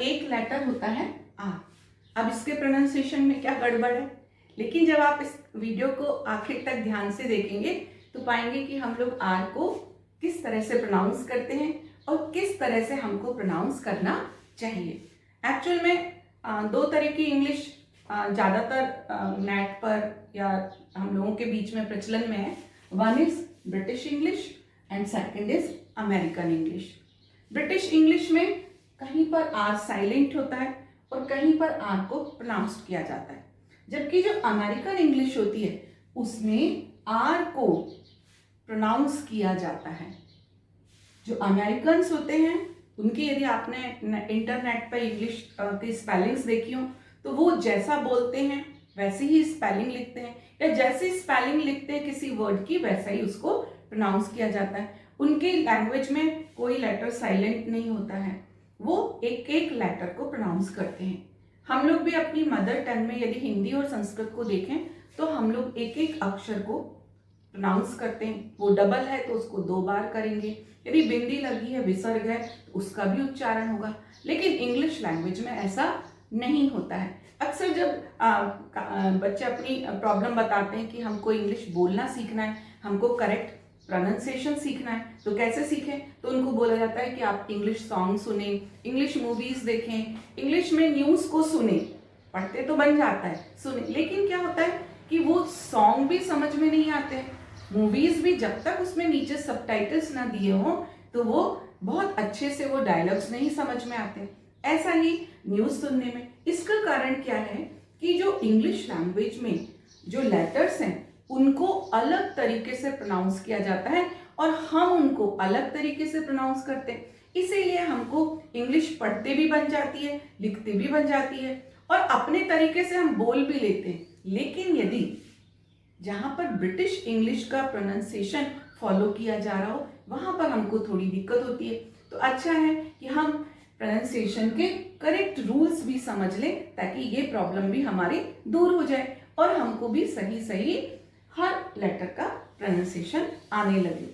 एक लेटर होता है आर। अब इसके प्रोनाउंसिएशन में क्या गड़बड़ है, लेकिन जब आप इस वीडियो को आखिर तक ध्यान से देखेंगे तो पाएंगे कि हम लोग आर को किस तरह से प्रोनाउंस करते हैं और किस तरह से हमको प्रोनाउंस करना चाहिए। एक्चुअल में दो तरह की इंग्लिश ज़्यादातर नेट पर या हम लोगों के बीच में प्रचलन में है। One is British English and second is American English. British English में कहीं पर आर साइलेंट होता है और कहीं पर आर को प्रोनाउंस किया जाता है, जबकि जो अमेरिकन इंग्लिश होती है उसमें आर को प्रोनाउंस किया जाता है। जो अमेरिकन्स होते हैं उनकी यदि आपने इंटरनेट पर इंग्लिश की स्पेलिंग्स देखी हो तो वो जैसा बोलते हैं वैसे ही स्पेलिंग लिखते हैं, या जैसी स्पेलिंग लिखते हैं किसी वर्ड की वैसा ही उसको प्रोनाउंस किया जाता है। उनके लैंग्वेज में कोई लेटर साइलेंट नहीं होता है, वो एक एक लेटर को प्रोनाउंस करते हैं। हम लोग भी अपनी मदर टंग में यदि हिंदी और संस्कृत को देखें तो हम लोग एक एक अक्षर को प्रोनाउंस करते हैं। वो डबल है तो उसको 2 बार करेंगे, यदि बिंदी लगी है, विसर्ग है तो उसका भी उच्चारण होगा। लेकिन इंग्लिश लैंग्वेज में ऐसा नहीं होता है। अक्सर जब बच्चे अपनी प्रॉब्लम बताते हैं कि हमको इंग्लिश बोलना सीखना है, हमको करेक्ट प्रोनाउंसिएशन सीखना है, तो कैसे सीखें, तो उनको बोला जाता है कि आप इंग्लिश सॉन्ग सुने, इंग्लिश मूवीज देखें, इंग्लिश में न्यूज़ को सुने। पढ़ते तो बन जाता है सुने, लेकिन क्या होता है कि वो सॉन्ग भी समझ में नहीं आते हैं, मूवीज भी जब तक उसमें नीचे सबटाइटल्स ना दिए हों तो वो बहुत अच्छे से वो डायलॉग्स नहीं समझ में आते। ऐसा ही न्यूज़ सुनने में। इसका कारण क्या है कि जो इंग्लिश लैंग्वेज में जो लेटर्स हैं उनको अलग तरीके से प्रोनाउंस किया जाता है और हम उनको अलग तरीके से प्रोनाउंस करते हैं। इसीलिए हमको इंग्लिश पढ़ते भी बन जाती है, लिखते भी बन जाती है और अपने तरीके से हम बोल भी लेते हैं। लेकिन यदि जहाँ पर ब्रिटिश इंग्लिश का प्रोनाउंसिएशन फॉलो किया जा रहा हो वहाँ पर हमको थोड़ी दिक्कत होती है। तो अच्छा है कि हम प्रोनाउंसिएशन के करेक्ट रूल्स भी समझ लें ताकि ये प्रॉब्लम भी हमारी दूर हो जाए और हमको भी सही सही हर लेटर का प्रोनाउंसिएशन आने लगे।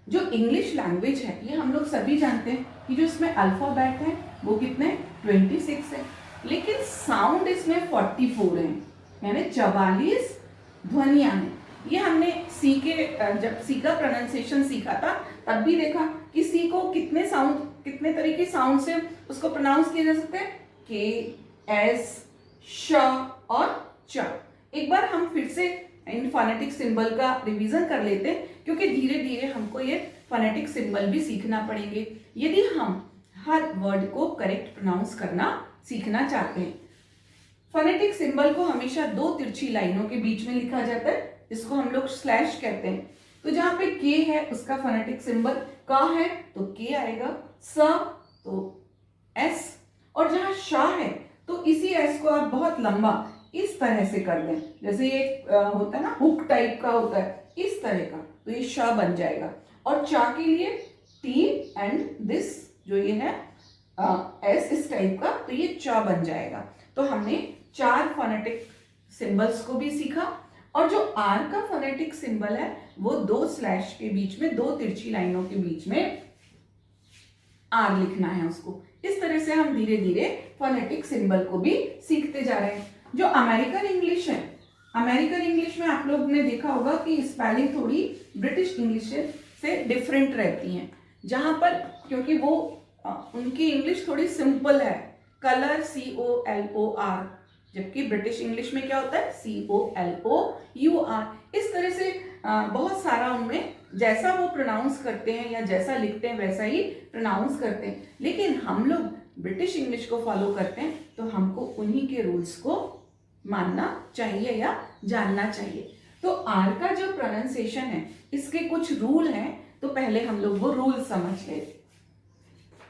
जो इंग्लिश लैंग्वेज है ये हम लोग सभी जानते हैं कि जो इसमें अल्फाबेट है वो कितने 26 है, लेकिन साउंड इसमें 44 है, यानी 44 ध्वनियां हैं। ये हमने सी के जब सी का प्रोनाउंसिएशन सीखा था तब भी देखा कि सी को कितने तरह के साउंड से उसको प्रोनाउंस किया जा सकता है, के, एस, श और च। एक बार हम फिर से इन फोनेटिक सिंबल का रिवीजन कर लेते हैं क्योंकि धीरे धीरे हमको ये फोनेटिक सिंबल भी सीखना पड़ेंगे यदि हम हर वर्ड को करेक्ट प्रोनाउंस करना सीखना चाहते हैं। फोनेटिक सिंबल को हमेशा 2 तिरछी लाइनों के बीच में लिखा जाता है जिसको हम लोग स्लैश कहते हैं। तो जहाँ पे के है उसका फोनेटिक सिंबल का है तो के आएगा, स तो एस, और जहाँ श है तो इसी एस को आप बहुत लंबा इस तरह से कर दें, जैसे ये होता है ना हुक टाइप का होता है इस तरह का, तो ये श बन जाएगा। और चा के लिए टी एंड दिस जो ये है एस इस टाइप का, तो ये चा बन जाएगा। तो हमने 4 फोनेटिक सिंबल्स को भी सीखा और जो आर का फोनेटिक सिंबल है वो 2 स्लैश के बीच में 2 तिरछी लाइनों के बीच में आर लिखना है उसको। इस तरह से हम धीरे धीरे फोनेटिक सिंबल को भी सीखते जा रहे हैं। जो अमेरिकन इंग्लिश है, अमेरिकन इंग्लिश में आप लोग ने देखा होगा कि स्पेलिंग थोड़ी ब्रिटिश इंग्लिश से डिफरेंट रहती है, जहां पर क्योंकि वो उनकी इंग्लिश थोड़ी सिंपल है, कलर COLOR, जबकि ब्रिटिश इंग्लिश में क्या होता है COLOUR। इस तरह से बहुत सारा उनमें जैसा वो प्रोनाउंस करते हैं या जैसा लिखते हैं वैसा ही प्रोनाउंस करते हैं। लेकिन हम लोग ब्रिटिश इंग्लिश को फॉलो करते हैं तो हमको उन्हीं के रूल्स को मानना चाहिए या जानना चाहिए। तो आर का जो प्रोनाउंसिएशन है इसके कुछ रूल हैं, तो पहले हम लोग वो रूल समझ लेते।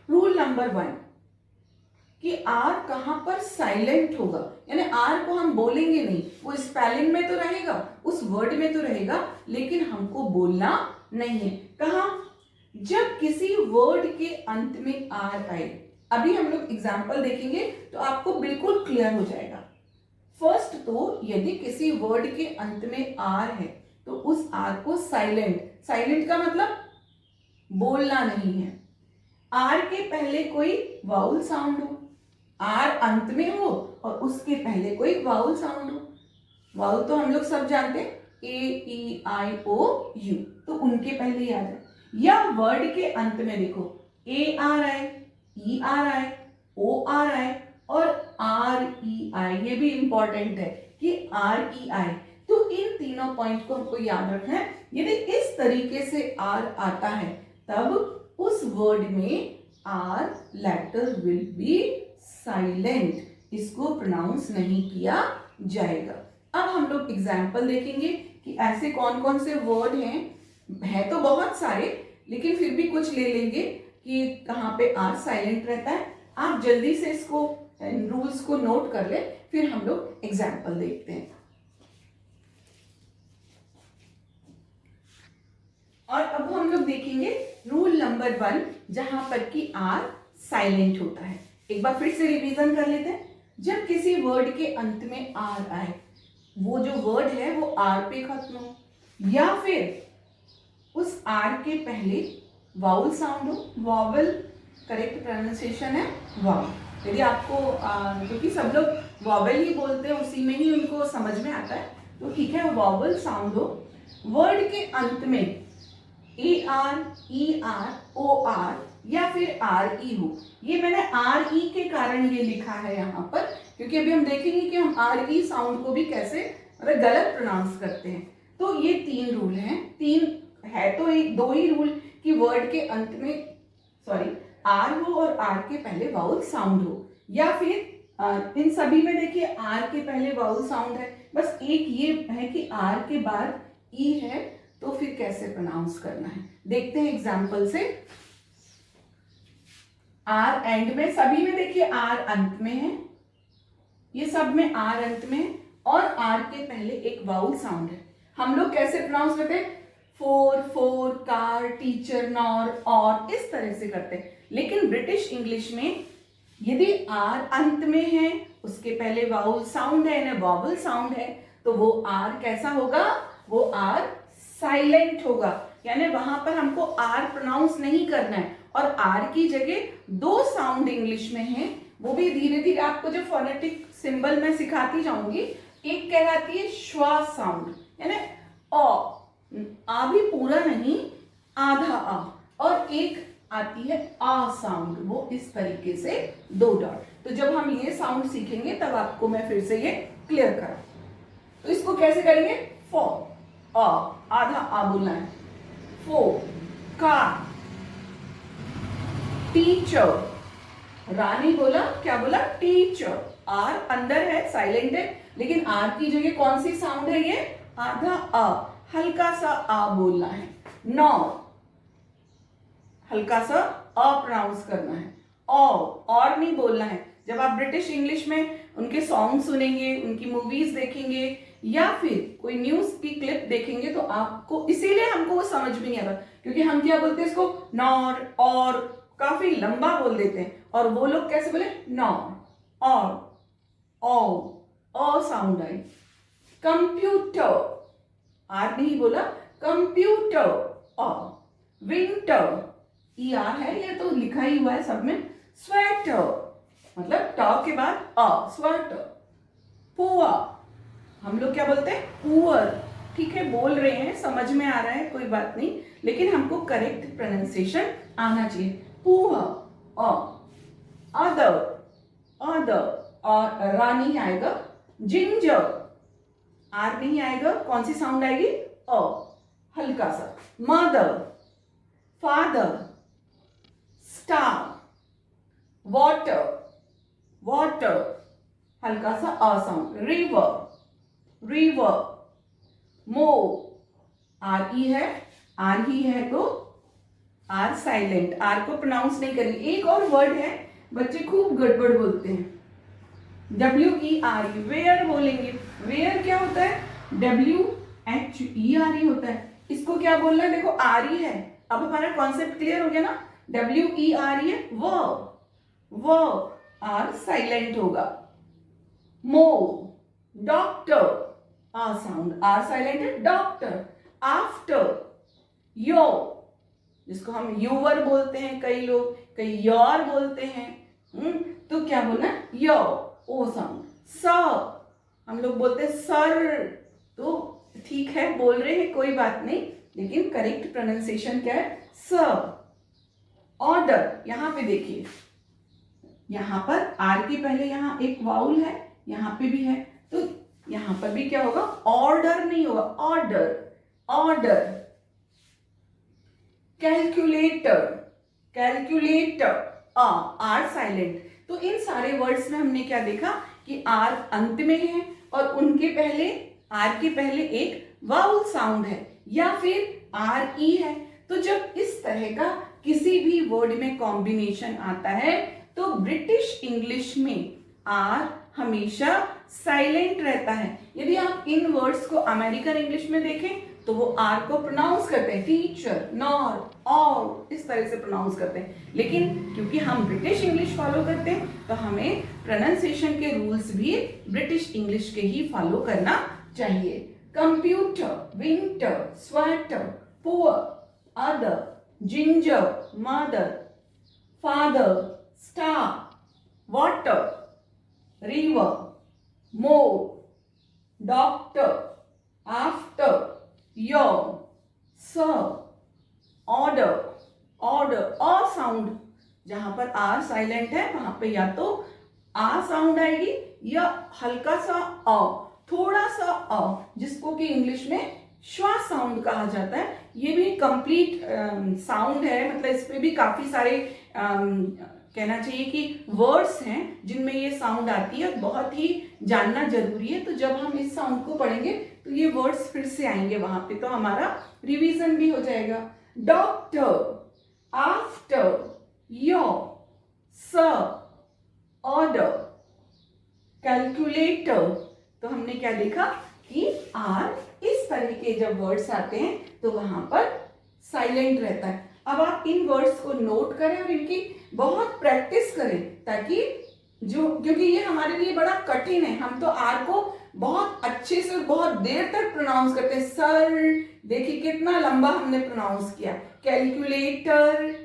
रूल नंबर 1 कि आर कहां पर साइलेंट होगा, यानी आर को हम बोलेंगे नहीं, वो स्पेलिंग में तो रहेगा, उस वर्ड में तो रहेगा, लेकिन हमको बोलना नहीं है। कहां? जब किसी वर्ड के अंत में आर आए। अभी हम लोग एग्जाम्पल देखेंगे तो आपको बिल्कुल क्लियर हो जाएगा। फर्स्ट तो यदि किसी वर्ड के अंत में आर है तो उस आर को साइलेंट का मतलब बोलना नहीं है। आर के पहले कोई वाउल साउंड हो, आर अंत में हो और उसके पहले कोई वाउल साउंड हो। वाउल तो हम लोग सब जानते हैं, ए ई आई ओ यू, तो उनके पहले ही आ जाए। या वर्ड के अंत में देखो A R I, E R I, O R I और आर ई आई, ये भी इंपॉर्टेंट है कि आर ई आई। तो इन तीनों पॉइंट को हमको याद रखना है। यदि इस तरीके से आर आता है तब उस वर्ड में R letter will be silent, इसको प्रोनाउंस नहीं किया जाएगा। अब हम लोग एग्जाम्पल देखेंगे कि ऐसे कौन कौन से वर्ड हैं तो बहुत सारे, लेकिन फिर भी कुछ ले लेंगे कि कहाँ पे आर साइलेंट रहता है। आप जल्दी से इसको रूल्स को नोट कर ले, फिर हम लोग एग्जाम्पल देखते हैं। और अब हम लोग देखेंगे रूल नंबर 1, जहां पर कि आर साइलेंट होता है। एक बार फिर से रिवीजन कर लेते हैं। जब किसी वर्ड के अंत में आर आए, वो जो वर्ड है वो आर पे खत्म हो, या फिर उस आर के पहले वाउल साउंड हो। वावल करेक्ट प्रोनाउंसिएशन है वावल। यदि आपको क्योंकि सब लोग वावल ही बोलते हैं, उसी में ही उनको समझ में आता है, तो ठीक है, वावल साउंड हो। वर्ड के अंत में A R, E R, O R या फिर आर ई हो। ये मैंने आर ई के कारण ये लिखा है यहाँ पर, क्योंकि अभी हम देखेंगे कि हम आर ई साउंड को भी कैसे मतलब गलत प्रोनाउंस करते हैं। तो ये 3 रूल हैं। 3 है तो 2 ही रूल कि वर्ड के अंत में आर हो और आर के पहले वाउल साउंड हो, या फिर इन सभी में देखिए आर के पहले वाउल साउंड है। बस एक ये है कि आर के बाद ई है, तो फिर कैसे प्रोनाउंस करना है देखते हैं एग्जाम्पल से। आर एंड में, सभी में देखिए आर अंत में है, ये सब में आर अंत में है और आर के पहले एक वाउल साउंड है। हम लोग कैसे प्रोनाउंस करते हैं? फोर, कार, टीचर, नॉर, और इस तरह से करते हैं। लेकिन ब्रिटिश इंग्लिश में यदि आर अंत में है, उसके पहले वाउल साउंड है ना, वावल साउंड है, तो वो आर कैसा होगा? वो आर साइलेंट होगा। यानी वहां पर हमको आर प्रोनाउंस नहीं करना है, और आर की जगह 2 साउंड इंग्लिश में है, वो भी धीरे धीरे आपको जो फोनेटिक सिंबल मैं सिखाती जाऊंगी। एक कहलाती है श्वास साउंड, यानी आ भी पूरा नहीं, आधा आ, और एक आती है आ साउंड, वो इस तरीके से 2 डॉट। तो जब हम ये साउंड सीखेंगे तब आपको मैं फिर से ये क्लियर करा। तो इसको कैसे करेंगे? फॉर, आधा आ बोलना है। फोर, कार, टीचर, रानी बोला, क्या बोला? टीचर। आर अंदर है, साइलेंट है, लेकिन आर की जगह कौन सी साउंड है? ये आधा आ, हल्का सा आ बोलना है। नौ, हल्का सा अ प्रोनाउंस करना है। और नहीं बोलना है। जब आप ब्रिटिश इंग्लिश में उनके सॉन्ग सुनेंगे, उनकी मूवीज देखेंगे या फिर कोई न्यूज की क्लिप देखेंगे, तो आपको, इसीलिए हमको वो समझ में नहीं आता, क्योंकि हम क्या बोलते हैं इसको? नॉर, और काफी लंबा बोल देते हैं, और वो लोग कैसे बोले? नॉर, और ओ साउंड आई। कंप्यूटर, आर नहीं बोला, कंप्यूटर। विंटर, ई आर है, ये तो लिखा ही हुआ है सब में। स्वेटर, मतलब टॉ के बाद स्वेटर। पुअर, हम लोग क्या बोलते हैं? पुअर। ठीक है, बोल रहे हैं, समझ में आ रहा है, कोई बात नहीं, लेकिन हमको करेक्ट प्रोनाउंसिएशन आना चाहिए। पुअर, अदर, और रानी आएगा। जिंजर, आर नहीं आएगा, कौन सी साउंड आएगी? हल्का सा। मदर, फादर, स्टार, वाटर, हल्का सा अ साउंड। रिवर, मो, आर ही है तो आर साइलेंट, आर को प्रोनाउंस नहीं करेंगे। एक और वर्ड है, बच्चे खूब गड़बड़ बोलते हैं, WERE, वेयर बोलेंगे। वेयर क्या होता है? WHERE होता है। इसको क्या बोलना है? देखो आर ही है। अब हमारा कॉन्सेप्ट क्लियर हो गया ना? WERE, वो आर साइलेंट होगा। मो, डॉक्टर, साउंड, आर साइलेंट है, डॉक्टर। आफ्टर, यो, जिसको हम यूवर बोलते हैं, कई लोग कई योर बोलते हैं। तो क्या बोलना, यो, ओ साउंड। स हम लोग बोलते हैं सर, तो ठीक है बोल रहे हैं, कोई बात नहीं, लेकिन करेक्ट प्रोनाउंसिएशन क्या है, स। ऑर्डर, यहाँ पे देखिए, यहाँ पर आर के पहले यहाँ एक वाउल है, यहाँ पे भी है, तो यहाँ पर भी क्या होगा, ऑर्डर नहीं होगा, order, order. Calculator, calculator, R silent. तो इन सारे वर्ड्स में हमने क्या देखा कि आर अंत में है और उनके पहले, आर के पहले एक वाउल साउंड है या फिर आर ई है। तो जब इस तरह का किसी भी वर्ड में कॉम्बिनेशन आता है तो ब्रिटिश इंग्लिश में आर हमेशा साइलेंट रहता है। यदि आप इन वर्ड्स को अमेरिकन इंग्लिश में देखें तो वो आर को प्रोनाउंस करते हैं, टीचर, नॉर, और इस तरह से प्रोनाउंस करते हैं। लेकिन क्योंकि हम ब्रिटिश इंग्लिश फॉलो करते हैं तो हमें प्रोनाउंसिएशन के रूल्स भी ब्रिटिश इंग्लिश के ही फॉलो करना चाहिए। Computer, winter, sweater, poor, other, ginger, mother, father, star, water, river, more, doctor, after, your, sir, order, order, a sound, जहां पर आर साइलेंट है वहां पे या तो आ साउंड आएगी या हल्का सा अ, थोड़ा सा अ, जिसको कि इंग्लिश में श्वास साउंड कहा जाता है। ये भी कंप्लीट साउंड है, मतलब इस पे भी काफी सारे कहना चाहिए कि वर्ड्स हैं जिनमें ये साउंड आती है, बहुत ही जानना जरूरी है। तो जब हम इस साउंड को पढ़ेंगे तो ये वर्ड्स फिर से आएंगे वहां पे, तो हमारा रिवीजन भी हो जाएगा। Doctor, after, your, sir, order, calculator. तो हमने क्या देखा कि आर इस तरह के जब वर्ड्स आते हैं तो वहां पर साइलेंट रहता है। अब आप इन वर्ड्स को नोट करें और इनकी बहुत प्रैक्टिस करें, ताकि क्योंकि ये हमारे लिए बड़ा कठिन है, हम तो आर को बहुत अच्छे से बहुत देर तक प्रोनाउंस करते हैं। सर, देखिए कितना लंबा हमने प्रोनाउंस किया। कैलकुलेटर,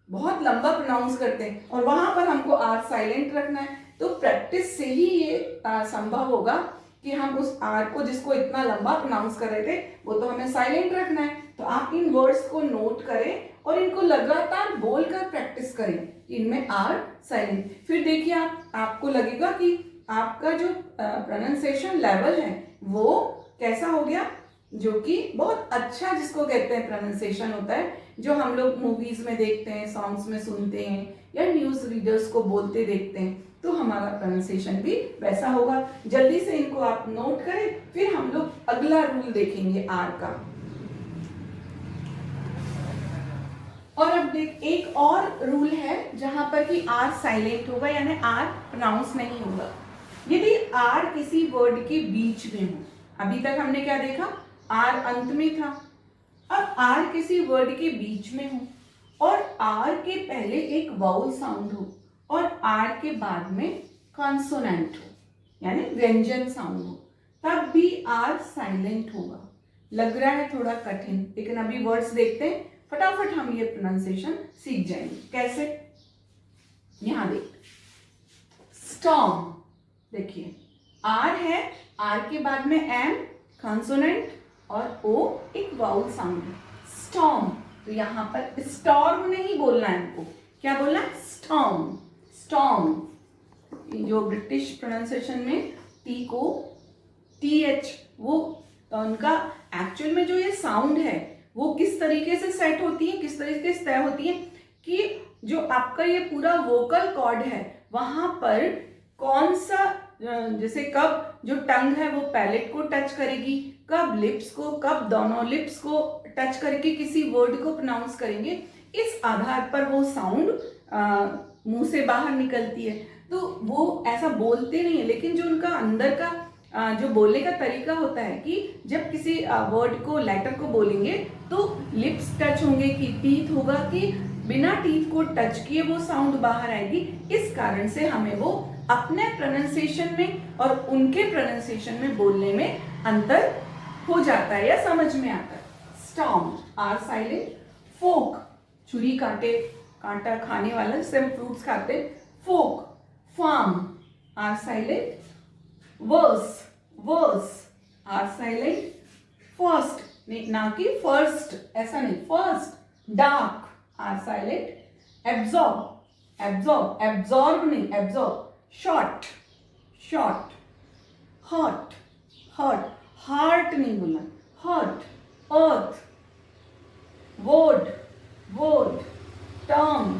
बहुत लंबा प्रोनाउंस करते हैं और वहां पर हमको आर साइलेंट रखना है। तो प्रैक्टिस से ही ये संभव होगा कि हम उस आर को, जिसको इतना लंबा प्रोनाउंस कर रहे थे, वो तो हमें साइलेंट रखना है। तो आप इन वर्ड्स को नोट करें और इनको लगातार बोलकर प्रैक्टिस करें, इनमें आर साइलेंट। फिर देखिए आपको लगेगा कि आपका जो प्रोनाउंसिएशन लेवल है वो कैसा हो गया, जो कि बहुत अच्छा, जिसको कहते हैं प्रोनाउंसिएशन होता है, जो हम लोग मूवीज में देखते हैं, सॉन्ग्स में सुनते हैं या न्यूज रीडर्स को बोलते देखते हैं, तो हमारा प्रोनाउंसिएशन भी वैसा होगा। जल्दी से इनको आप नोट करें, फिर हम लोग अगला रूल देखेंगे आर का। और अब देख, एक और रूल है जहां पर कि आर साइलेंट होगा, यानी आर प्रोनाउंस नहीं होगा। यदि आर किसी वर्ड के बीच में हो, अभी तक हमने क्या देखा, आर अंत में था, अब आर किसी वर्ड के बीच में हो और आर के पहले एक वाउल साउंड हो और आर के बाद में कॉन्सोनेंट हो, यानी व्यंजन साउंड हो, तब भी आर साइलेंट होगा। लग रहा है थोड़ा कठिन, लेकिन अभी वर्ड्स देखते हैं, फटाफट हम ये प्रोनाउंसिएशन सीख जाएंगे। कैसे, यहां देखते, स्टॉर्म, देखिए आर है, आर के बाद में एम कॉन्सोनेंट और ओ एक वाउल साउंड है, स्टॉर्म। तो यहां पर स्टॉर्म नहीं बोलना है हमको, क्या बोलना है, स्टॉर्म, स्टॉर्म। जो ब्रिटिश प्रोनाउंसिएशन में टी को टी एच, वो उनका एक्चुअल में जो ये साउंड है वो किस तरीके से सेट होती है, किस तरीके से तय होती है कि जो आपका ये पूरा वोकल कॉर्ड है वहां पर कौन सा, जैसे कब जो टंग है वो पैलेट को टच करेगी, कब लिप्स को, कब दोनों लिप्स को टच करके किसी वर्ड को प्रोनाउंस करेंगे, इस आधार पर वो साउंड मुंह से बाहर निकलती है। तो वो ऐसा बोलते नहीं है, लेकिन जो उनका अंदर का जो बोलने का तरीका होता है कि जब किसी वर्ड को, लेटर को बोलेंगे तो लिप्स टच होंगे कि टीथ होगा, कि बिना टीथ को टच किए वो साउंड बाहर आएगी। इस कारण से हमें वो अपने प्रोनाउंसिएशन में और उनके प्रोनाउंसिएशन में बोलने में अंतर हो जाता है या समझ में आता है। Storm, are silent. फोक, छुरी कांटे कांटा खाने वाला, जिससे हम फ्रूट्स खाते हैं। Folk, farm R silent. Verse, verse R silent. First ना कि फर्स्ट, ऐसा नहीं, first. Dark R silent. Absorb, absorb, absorb नहीं, absorb. Short, short. Hurt, hurt, heart नहीं बोलना, hurt. Earth, word, word. Term,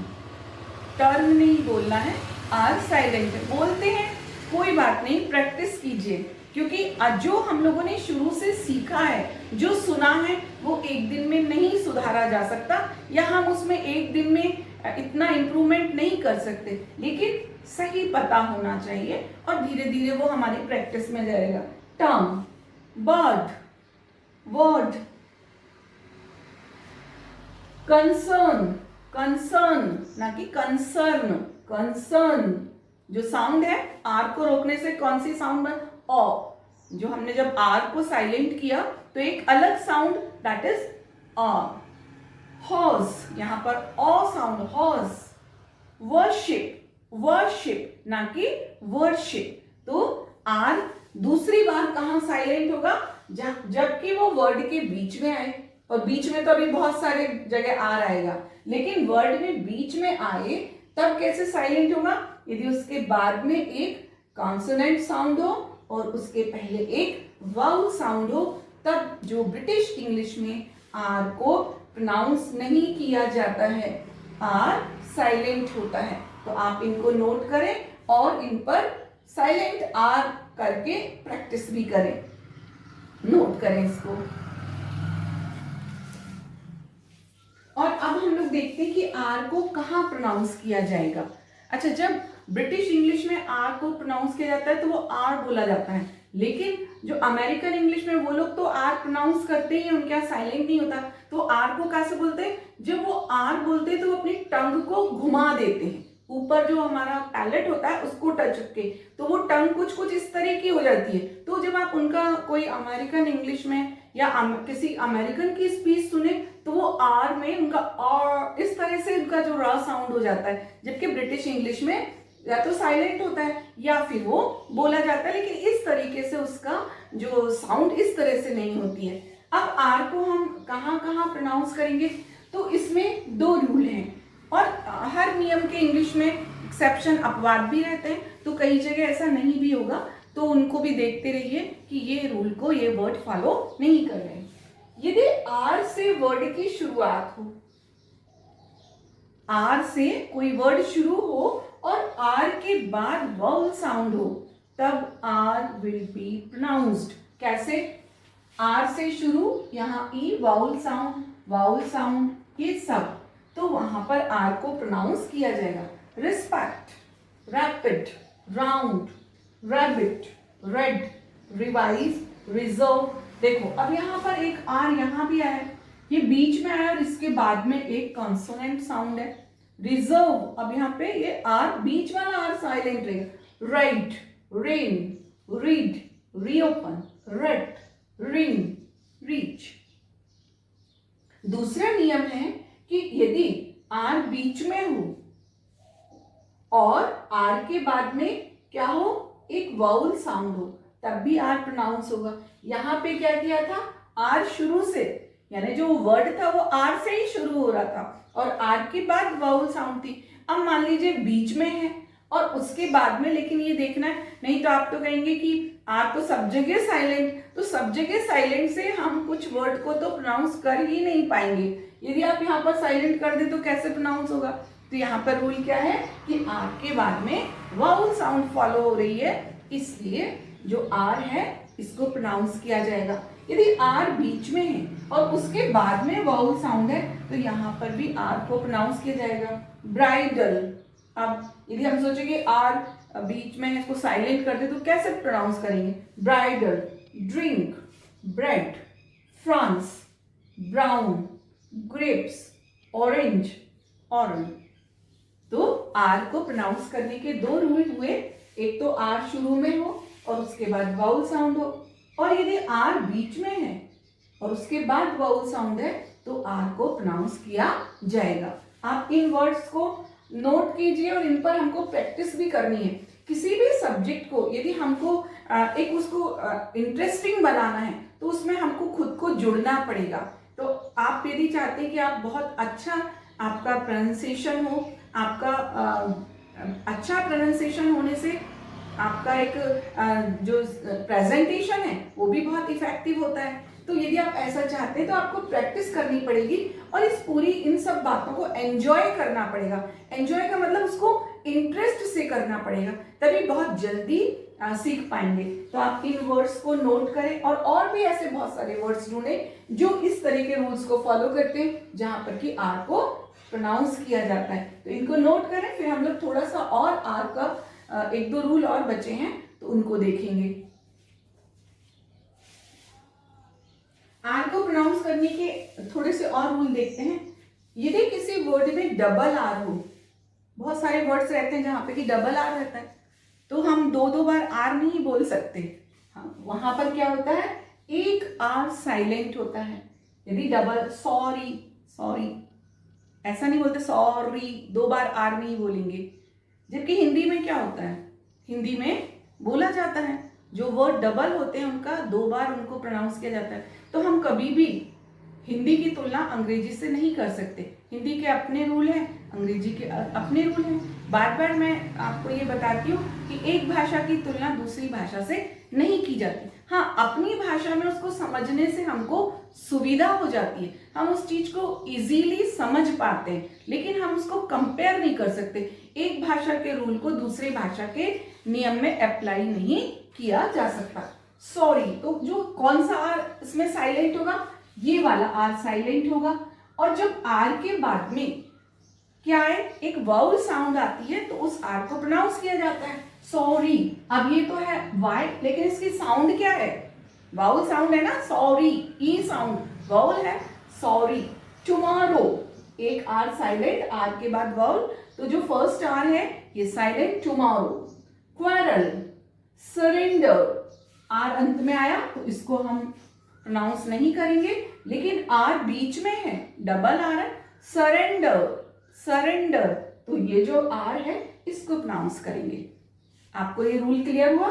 term नहीं बोलना है, आर साइलेंट बोलते हैं, कोई बात नहीं, प्रैक्टिस कीजिए, क्योंकि जो हम लोगों ने शुरू से सीखा है, जो सुना है, वो एक दिन में नहीं सुधारा जा सकता, या हम उसमें एक दिन में इतना इम्प्रूवमेंट नहीं कर सकते, लेकिन सही पता होना चाहिए और धीरे धीरे वो हमारी प्रैक्टिस में जाएगा। Term, bird, word. Concern, concern ना कि कंसर्न, कंसर्न। जो साउंड है आर को रोकने से कौन सी साउंड बन, ओ। जो हमने जब आर को साइलेंट किया तो एक अलग साउंड, दैट इज आ। हॉर्स, यहां पर O sound, horse. Worship, worship ना कि वर्शिप। तो आर दूसरी बार कहां साइलेंट होगा, जबकि वो वर्ड के बीच में आए, और बीच में तो अभी बहुत सारे जगह आर आएगा, लेकिन वर्ड में बीच में आए तब कैसे साइलेंट होगा, यदि उसके बाद में एक कॉन्सोनेंट साउंड हो और उसके पहले एक वाउल साउंड हो, तब जो ब्रिटिश इंग्लिश में आर को प्रोनाउंस नहीं किया जाता है, आर साइलेंट होता है। तो आप इनको नोट करें और इन पर साइलेंट आर करके प्रैक्टिस भी करें, नोट करें इसको। और अब हम लोग देखते हैं कि आर को कहाँ प्रोनाउंस किया जाएगा। अच्छा, जब ब्रिटिश इंग्लिश में आर को प्रोनाउंस किया जाता है तो वो आर बोला जाता है, लेकिन जो अमेरिकन इंग्लिश में वो लोग तो आर प्रोनाउंस करते ही, उनके यहाँ साइलेंट नहीं होता, तो आर को कैसे बोलते हैं, जब वो आर बोलते हैं तो वो अपनी टंग को घुमा देते हैं, ऊपर जो हमारा पैलेट होता है उसको टच करके, तो वो टंग कुछ कुछ इस तरह की हो जाती है। तो जब आप उनका कोई अमेरिकन इंग्लिश में या किसी अमेरिकन की स्पीच सुने तो वो आर में उनका और इस तरह से उनका जो र साउंड हो जाता है, जबकि ब्रिटिश इंग्लिश में या तो साइलेंट होता है या फिर वो बोला जाता है, लेकिन इस तरीके से उसका जो साउंड इस तरह से नहीं होती है। अब आर को हम कहाँ कहाँ प्रोनाउंस करेंगे, तो इसमें दो रूल हैं, और हर नियम के इंग्लिश में एक्सेप्शन अपवाद भी रहते हैं, तो कई जगह ऐसा नहीं भी होगा, तो उनको भी देखते रहिए कि ये रूल को ये वर्ड फॉलो नहीं कर रहे हैं। यदि आर से वर्ड की शुरुआत हो, आर से कोई वर्ड शुरू हो और आर के बाद वाउल साउंड हो, तब आर विल बी प्रोनाउंस्ड। कैसे, आर से शुरू, यहाँ ई, वाउल साउंड ये सब, तो वहां पर आर को प्रोनाउंस किया जाएगा। Respect, rapid, round, rabbit, red, revise, reserve. देखो अब यहाँ पर एक आर यहाँ भी आया है, ये बीच में आया और इसके बाद में एक कॉन्सोनेंट साउंड है। रिजर्व, अब यहाँ पे ये आर, बीच वाला आर साइलेंट रहेगा। Right, rain, read, reopen, rate, ring, reach. दूसरा नियम है कि यदि आर बीच में हो और आर के बाद में क्या हो, एक वाउल साउंड हो, तब भी आर प्रोनाउंस होगा। यहाँ पे क्या किया था, आर शुरू से, यानी जो वर्ड था वो आर से ही शुरू हो रहा था और आर के बाद वाउल साउंड थी। अब मान लीजिए बीच में है और उसके बाद में, लेकिन ये देखना है, नहीं तो आप तो कहेंगे कि आर तो सब जगह साइलेंट, तो सब जगह साइलेंट से हम कुछ वर्ड को तो प्रोनाउंस कर ही नहीं पाएंगे। यदि आप यहाँ पर साइलेंट कर दे तो कैसे प्रोनाउंस होगा, तो यहाँ पर रूल क्या है कि आर के बाद में वाउल साउंड फॉलो हो रही है, इसलिए जो आर है इसको प्रोनाउंस किया जाएगा। यदि आर बीच में है और उसके बाद में वाउल साउंड है तो यहाँ पर भी आर को प्रोनाउंस किया जाएगा। ब्राइडल, अब यदि हम सोचेंगे आर बीच में है, इसको साइलेंट कर दे तो कैसे प्रोनाउंस करेंगे, bridal. Drink, bread, France, brown, grapes, orange, orange. तो आर को प्रोनाउंस करने के दो रूल हुए, एक तो आर शुरू में हो और उसके बाद वाउल साउंड हो, और यदि आर बीच में है और उसके बाद वाउल साउंड है तो आर को प्रोनाउंस किया जाएगा। आप इन वर्ड्स को नोट कीजिए और इन पर हमको प्रैक्टिस भी करनी है। किसी भी सब्जेक्ट को यदि हमको एक उसको इंटरेस्टिंग बनाना है तो उसमें हमको खुद को जुड़ना पड़ेगा। तो आप यदि चाहते हैं कि आप बहुत अच्छा आपका प्रोनाउंसिएशन हो, आपका अच्छा प्रोनाउंसिएशन होने से आपका एक जो प्रेजेंटेशन है वो भी बहुत इफेक्टिव होता है। तो यदि आप ऐसा चाहते हैं तो आपको प्रैक्टिस करनी पड़ेगी और इस पूरी इन सब बातों को एंजॉय करना पड़ेगा। एंजॉय का मतलब उसको इंटरेस्ट से करना पड़ेगा, तभी बहुत जल्दी सीख पाएंगे। तो आप इन वर्ड्स को नोट करें और भी ऐसे बहुत सारे वर्ड्स ढूंढें जो इस तरह के रूल्स को फॉलो करते हैं जहां पर कि आर को प्रोनाउंस किया जाता है। तो इनको नोट करें, फिर हम लोग थोड़ा सा और आर का एक दो रूल और बचे हैं तो उनको देखेंगे। आर को प्रोनाउंस करने के थोड़े से और रूल देखते हैं। यदि किसी वर्ड में डबल आर हो, बहुत सारे वर्ड्स रहते हैं जहां पे कि डबल आर रहता है, तो हम दो बार आर नहीं बोल सकते। हाँ, वहां पर क्या होता है, एक आर साइलेंट होता है। यदि डबल सॉरी, सॉरी ऐसा नहीं बोलते, सॉरी दो बार आर नहीं बोलेंगे। जबकि हिंदी में क्या होता है, हिंदी में बोला जाता है जो वर्ड डबल होते हैं उनका दो बार उनको प्रोनाउंस किया जाता है। तो हम कभी भी हिंदी की तुलना अंग्रेजी से नहीं कर सकते। हिंदी के अपने रूल हैं, अंग्रेजी के अपने रूल हैं। बार बार मैं आपको ये बताती हूँ कि एक भाषा की तुलना दूसरी भाषा से नहीं की जाती। हाँ, अपनी भाषा में उसको समझने से हमको सुविधा हो जाती है, हम उस चीज को इजीली समझ पाते हैं, लेकिन हम उसको कंपेयर नहीं कर सकते। एक भाषा के रूल को दूसरी भाषा के नियम में अप्लाई नहीं किया जा सकता। सॉरी, तो जो कौन सा आर इसमें साइलेंट होगा, ये वाला आर साइलेंट होगा। और जब आर के बाद में क्या है, एक वाउल साउंड आती है तो उस आर को प्रोनाउंस किया जाता है सॉरी। अब ये तो है वाई, लेकिन इसकी साउंड क्या है, वाउल साउंड है ना, सॉरी ई साउंड, वाउल है सॉरी। टुमारो, एक आर साइलेंट, आर के बाद वाउल, तो जो फर्स्ट आर है ये silent, tomorrow. Quarrel, surrender, R अंत में आया तो इसको हम प्रोनाउंस नहीं करेंगे, लेकिन आर बीच में है, डबल आर है, सरेंडर, सरेंडर, तो ये जो आर है इसको प्रोनाउंस करेंगे। आपको ये रूल क्लियर हुआ।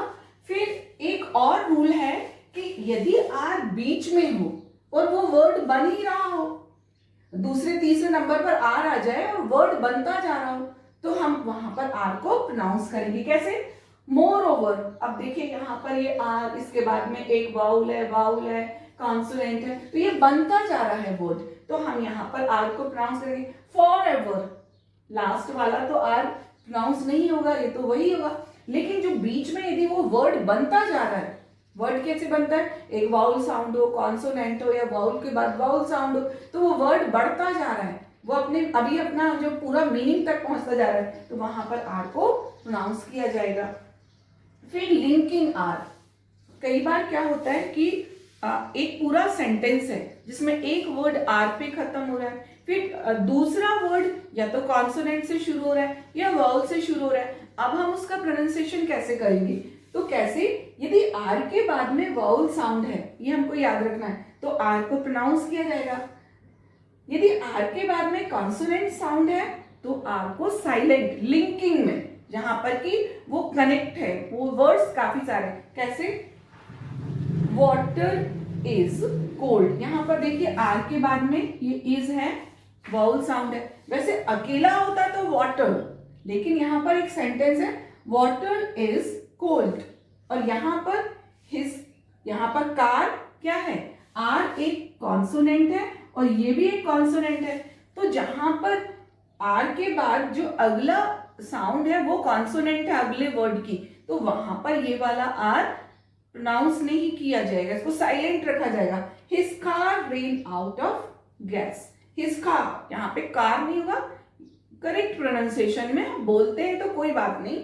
फिर एक और रूल है कि यदि आर बीच में हो और वो वर्ड बन ही रहा हो, दूसरे तीसरे नंबर पर आर आ जाए और वर्ड बनता जा रहा हो, तो हम वहां पर आर को प्रोनाउंस करेंगे कैसे, मोर ओवर। अब देखिए यहाँ पर ये आर, इसके बाद में एक वाउल है, कॉन्सोनेंट है, तो ये बनता जा रहा है वर्ड, तो हम यहाँ पर आर को प्रोनाउंस करेंगे फॉर एवर। लास्ट वाला तो आर प्रोनाउंस नहीं होगा, ये तो वही होगा, लेकिन जो बीच में यदि वो वर्ड बनता जा रहा है, वर्ड कैसे बनता है, एक वाउल साउंड हो, कॉन्सोनेंट हो या वाउल के बाद वाउल साउंड हो, तो वो वर्ड बढ़ता जा रहा है, वो अभी अपना जो पूरा मीनिंग तक पहुंचता जा रहा है, तो वहां पर आर को प्रोनाउंस किया जाएगा। फिर लिंकिंग आर, कई बार क्या होता है कि एक पूरा सेंटेंस है जिसमें एक वर्ड आर पे खत्म हो रहा है, फिर दूसरा वर्ड या तो कॉन्सोनेंट से शुरू हो रहा है या वाउल से शुरू हो रहा है। अब हम उसका प्रोनाउंसिएशन कैसे करेंगे, तो कैसे, यदि आर के बाद में वाउल साउंड है, ये हमको याद रखना है, तो आर को प्रोनाउंस किया जाएगा। यदि आर के बाद में कॉन्सोनेंट साउंड है तो आर को साइलेंट, लिंकिंग में, जहां पर कि वो कनेक्ट है, वो वर्ड्स काफी सारे, कैसे, वाटर इज कोल्ड, यहां पर देखिए आर के बाद में ये इज है, वाउल साउंड है। वैसे अकेला होता तो वाटर, लेकिन यहां पर एक सेंटेंस है वाटर इज कोल्ड, और यहां पर हिज, यहां पर कार क्या है, आर एक कॉन्सोनेंट है और ये भी एक कॉन्सोनेंट है, तो जहां पर आर के बाद जो अगला साउंड है वो कॉन्सोनेंट है अगले वर्ड की, तो वहां पर ये वाला आर प्रोनाउंस नहीं किया जाएगा, इसको साइलेंट रखा जाएगा। His car rain out of gas, his car, यहाँ पे कार नहीं होगा, करेक्ट प्रोनाउंसिएशन में बोलते हैं तो कोई बात नहीं,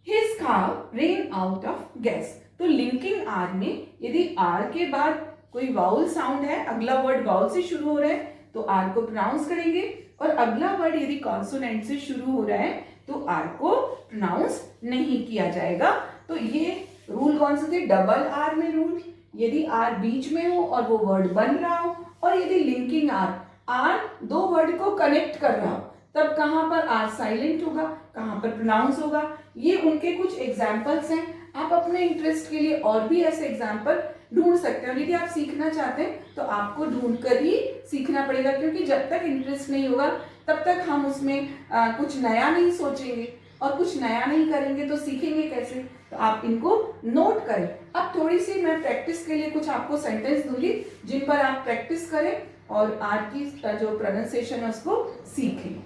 his car rain out of gas. तो लिंकिंग आर में यदि आर के बाद कोई वाउल साउंड है, अगला वर्ड वाउल से शुरू हो रहा है तो आर को प्रोनाउंस करेंगे, और अगला वर्ड यदि कॉन्सोनेंट से शुरू हो रहा है तो आर को प्रोनाउंस नहीं किया जाएगा। तो ये रूल कौन से थे, डबल आर में रूल, यदि आर बीच में हो और वो वर्ड बन रहा हो, और यदि लिंकिंग आर, आर दो वर्ड को कनेक्ट कर रहा हो, तब कहाँ पर आर साइलेंट होगा, कहाँ पर प्रोनाउंस होगा। ये उनके कुछ एग्जाम्पल्स हैं। आप अपने इंटरेस्ट के लिए और भी ऐसे एग्जाम्पल ढूंढ सकते हो। यदि आप सीखना चाहते हैं तो आपको ढूंढ कर ही सीखना पड़ेगा, क्योंकि जब तक इंटरेस्ट नहीं होगा तब तक हम उसमें कुछ नया नहीं सोचेंगे, और कुछ नया नहीं करेंगे तो सीखेंगे कैसे। तो आप इनको नोट करें। अब थोड़ी सी मैं प्रैक्टिस के लिए कुछ आपको सेंटेंस दूंगी जिन पर आप प्रैक्टिस करें और आज की जो प्रोनाउंसिएशन है उसको सीखें।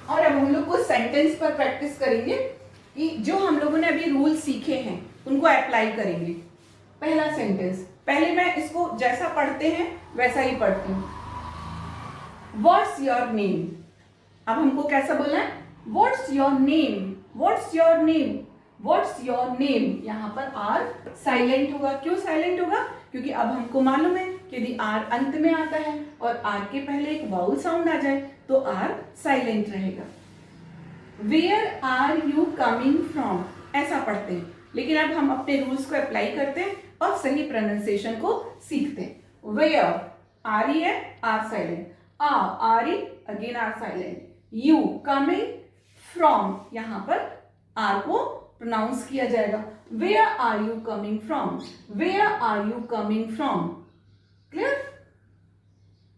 और अब हम लोग को सेंटेंस पर प्रैक्टिस करेंगे कि जो हम लोगों ने अभी रूल सीखे हैं उनको अप्लाई करेंगे। पहला सेंटेंस, पहले मैं इसको जैसा पढ़ते हैं वैसा ही पढ़ती हूँ। What's your name. अब हमको कैसा बोलना है? What's your name, what's your name, what's your name. यहाँ पर आर साइलेंट होगा। क्यों साइलेंट होगा? क्योंकि अब हमको मालूम है कि यदि आर अंत में आता है और आर के पहले एक वाउल साउंड आ जाए तो आर साइलेंट रहेगा। Where are you coming from, ऐसा पढ़ते हैं। लेकिन अब हम अपने रूल्स को अप्लाई करते हैं और सही प्रोनाउंसिएशन को सीखते हैं। वेयर, आर ई है, R silent. R E, again R silent. You, coming from, यहां पर आर को प्रोनाउंस किया जाएगा। Where are you coming from, where are you coming from. Clear?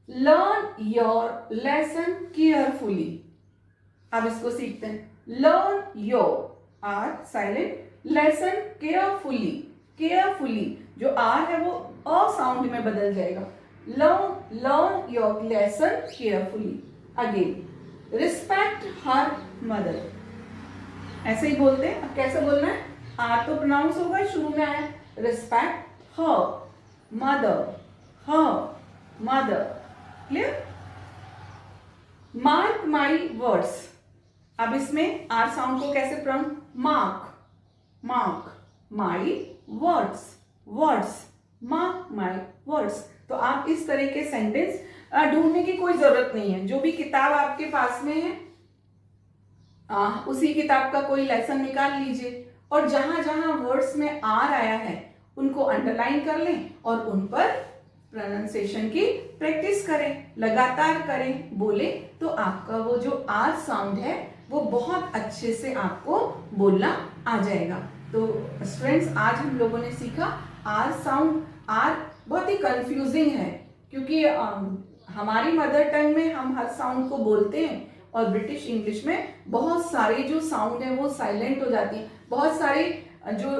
Learn your lesson carefully. अब इसको सीखते हैं। Learn your, R silent, lesson carefully. Carefully, जो आर है वो अ साउंड में बदल जाएगा। Learn your lesson carefully. Again, respect her mother, ऐसे ही बोलते हैं। अब कैसे बोलना है? आर तो प्रोनाउंस होगा, शुरू में आया। Respect her mother, her mother. Clear? Mark my words. अब इसमें आर साउंड को कैसे pronounce? Mark, mark my words, words, mark my words. तो आप इस तरह के सेंटेंस ढूंढने की कोई जरूरत नहीं है। जो भी किताब आपके पास में है उसी किताब का कोई लेसन निकाल लीजिए और जहां जहां वर्ड्स में आर आया है उनको अंडरलाइन कर लें और उन पर प्रोनाउंसिएशन की प्रैक्टिस करें, लगातार करें, बोले तो आपका वो जो आर साउंड है वो बहुत अच्छे से आपको बोलना आ जाएगा। तो स्टूडेंट्स, आज हम लोगों ने सीखा आर साउंड। आर बहुत ही कंफ्यूजिंग है क्योंकि हमारी मदर टंग में हम हर साउंड को बोलते हैं और ब्रिटिश इंग्लिश में बहुत सारे जो साउंड है वो साइलेंट हो जाती हैं। बहुत सारे जो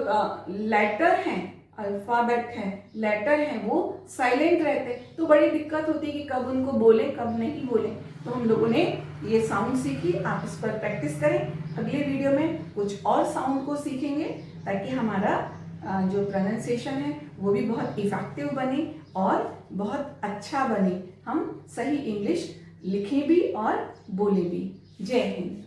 लेटर हैं, अल्फाबेट हैं, लेटर हैं, वो साइलेंट रहते हैं। तो बड़ी दिक्कत होती है कि कब उनको बोलें कब नहीं बोलें। तो हम लोगों ने ये साउंड सीखी, आप इस पर प्रैक्टिस करें। अगले वीडियो में कुछ और साउंड को सीखेंगे ताकि हमारा जो प्रोनाउंसिएशन है वो भी बहुत इफेक्टिव बने और बहुत अच्छा बने। हम सही इंग्लिश लिखें भी और बोलें भी। जय हिंद।